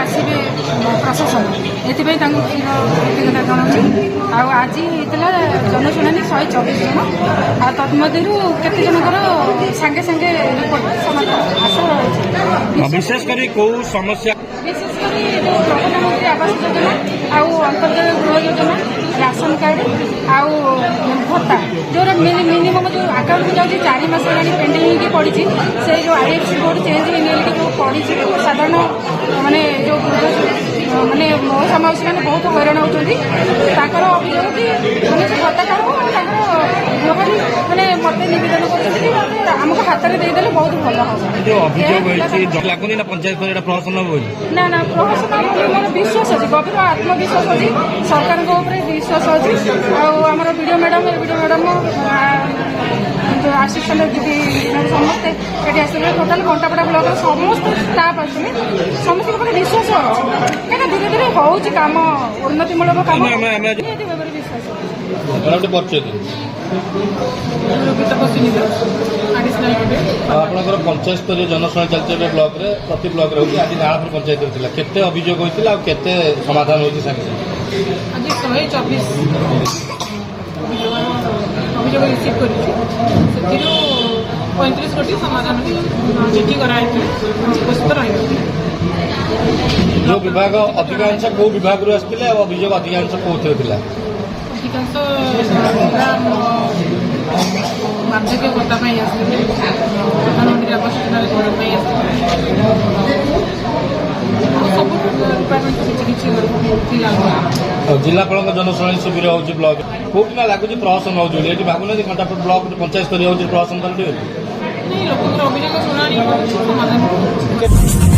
आसवे प्रशासन एपाई कृतज्ञता जनाऊँ आज होता जनशुणी 124 जन आ तन्मध्य केते जनकर सांगे सांगे रिपोर्ट समाधान विशेषकर कौ समस्या विशेषकर प्रधानमंत्री आवास योजना आउ अंतर्गत गृह योजना राशन कार्ड आउ भत्ता जो मिनिमम जो अकाउंट को जाऊँगी 4 मास पेंडिंग होगी पड़ी से जो IFC कोड चेंज होने जो पड़ी साधारण माने जो माने मौसा मौसी मैंने बहुत हैरान होती अभियोग कि मैंने से भत्ता कार्ड गृहणी मैंने मत नवेदन करमको हाथ में देदेले बहुत भल हम लगुनि ना पंचायत प्रहसन ना ना प्रहसन मोर विश्वास अच्छी गभीर आत्मविश्वास अच्छी सरकार विश्वास अच्छी आम वीडियो मैडम आसिस्टेंट दीदी समस्ते ये आसते टोटाल घंटापड़ा ब्लॉक समस्त स्टाफ आसने समस्त विश्वास अच्छे कहीं धीरे धीरे हो कम उन्नतिमूलक कम विश्वास आपंकर पंचायत स्तरीय जनशुणी चलती ब्लॉक रे प्रति ब्लॉक होगी आज नाड़पुर पंचायत होता केते अभियोग होता केते समाधान होती सागे आज 124 अभियोग रिसीव कर 35 कोटी समाधान चिठी कराई उपस्थित रही जो विभाग अधिकांश कौ विभाग आसते अभियोग अधिकांश कौन होता अधिकांश वार्धक्य भत्ता आसते प्रधानमंत्री आवास योजना सब डिपार्टमेंट किसी जिलापाल जनशुणी शिविर हो ब्लॉक कौटी ना लगुच प्रहसन हो भागुना घंटापुर ब्लॉक पंचायत स्तरीय हो प्रहसन कर नहीं लोक अभियोग शुणी समाधान